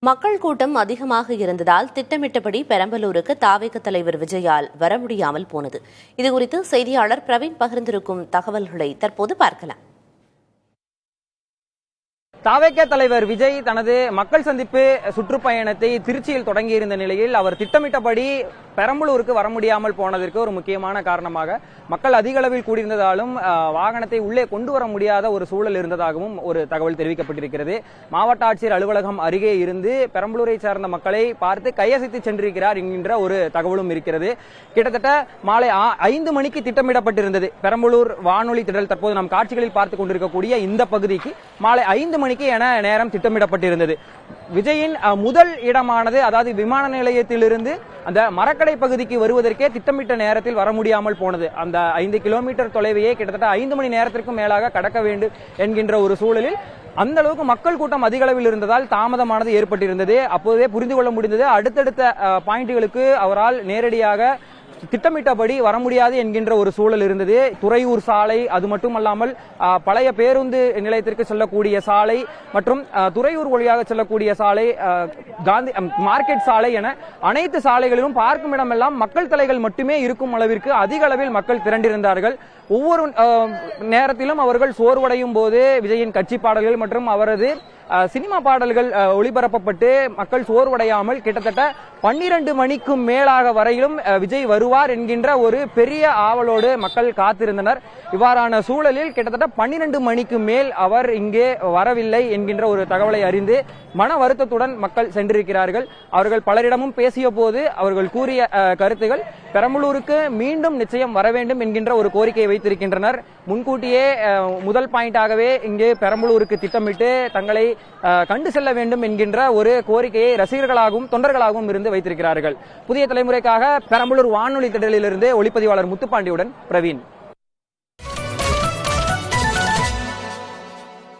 மக்கள் கூட்டம் அதிகமாக இருந்ததால் திட்டமிட்டபடி பெரம்பலூருக்கு தாவேக தலைவர் விஜயால் வர முடியாமல் போனது. இதுகுறித்து செய்தியாளர் பிரவீன் பகிர்ந்திருக்கும் தகவல்களை தற்போது பார்க்கலாம். தாவேக தலைவர் விஜய் தனது மக்கள் சந்திப்பு சுற்றுப்பயணத்தை திருச்சியில் தொடங்கியிருந்த நிலையில் அவர் திட்டமிட்டபடி பெரம்பலூருக்கு வர முடியாமல் போனதற்கு ஒரு முக்கியமான காரணமாக மக்கள் அதிக அளவில் கூடியிருந்ததாலும் வாகனத்தை உள்ளே கொண்டு வர முடியாத ஒரு சூழல் இருந்ததாகவும் ஒரு தகவல் தெரிவிக்கப்பட்டிருக்கிறது. மாவட்ட ஆட்சியர் அலுவலகம் அருகே இருந்து பெரம்பலூரை சார்ந்த மக்களை பார்த்து கையசைத்து சென்றிருக்கிறார் என்கின்ற ஒரு தகவலும் இருக்கிறது. கிட்டத்தட்ட மாலை 5 மணிக்கு திட்டமிடப்பட்டிருந்தது. பெரம்பலூர் வானொலி திடல் தற்போது நாம் காட்சிகளில் பார்த்துக் கொண்டிருக்கக்கூடிய இந்த பகுதிக்கு மாலை 5 மணிக்கு என நேரம் திட்டமிடப்பட்டிருந்தது. விஜயின் முதல் இடமானது, அதாவது விமான நிலையத்திலிருந்து அந்த மரக்கடை பகுதிக்கு வருவதற்கே திட்டமிட்ட நேரத்தில் வர முடியாமல் போனது. அந்த 5 கிலோமீட்டர் தொலைவையே கிட்டத்தட்ட 5 மணி நேரத்திற்கும் மேலாக கடக்க வேண்டும் என்கின்ற ஒரு சூழலில் அந்த அளவுக்கு மக்கள் கூட்டம் அதிக அளவில் இருந்ததால் தாமதமானது ஏற்பட்டிருந்தது. அப்போதே புரிந்து கொள்ள முடிந்தது. அடுத்தடுத்த பாயிண்ட்களுக்கு அவரால் நேரடியாக திட்டமிட்டபடி வர முடியாது என்கின்ற ஒரு சூழல் இருந்தது. துறையூர் சாலை, அது மட்டுமல்லாமல் பழைய பேருந்து நிலையத்திற்கு செல்லக்கூடிய சாலை மற்றும் துறையூர் வழியாக செல்லக்கூடிய சாலை, காந்தி மார்க்கெட் சாலை என அனைத்து சாலைகளிலும் பார்க்கும் இடமெல்லாம் மக்கள் தலைகள் மட்டுமே இருக்கும் அளவிற்கு அதிக அளவில் மக்கள் திரண்டிருந்தார்கள். ஒவ்வொரு நேரத்திலும் அவர்கள் சோர்வடையும் போது விஜயின் கட்சி பாடல்கள் மற்றும் அவரது சினிமா பாடல்கள் ஒளிபரப்பப்பட்டு மக்கள் சோர்வடையாமல் கிட்டத்தட்ட 12 மணிக்கும் மேலாக வரையிலும் விஜய் வருவார் என்கின்ற ஒரு பெரிய ஆவலோடு மக்கள் காத்திருந்தனர். இவ்வாறான சூழலில் கிட்டத்தட்ட 12 மணிக்கு மேல் அவர் இங்கே வரவில்லை என்கின்ற ஒரு தகவலை அறிந்து மன வருத்தத்துடன் மக்கள் சென்றிருக்கிறார்கள். அவர்கள் பலரிடமும் பேசிய போது அவர்கள் கூறிய கருத்துகள் பெரம்பலூருக்கு மீண்டும் நிச்சயம் வர வேண்டும் என்கின்ற ஒரு கோரிக்கையை வைத்திருக்கின்றனர். முன்கூட்டியே முதல் பாயிண்டாகவே இங்கே பெரம்பலூருக்கு திட்டமிட்டு தங்களை கண்டு செல்ல வேண்டும் என்கின்ற ஒரு கோரிக்கையை ரசிகர்களாகவும் தொண்டர்களாகவும் இருந்து வைத்திருக்கிறார்கள். புதிய தலைமுறைக்காக பெரம்பலூர் வானொலி திடலிலிருந்து ஒளிப்பதிவாளர் முத்துப்பாண்டியுடன் பிரவீன்.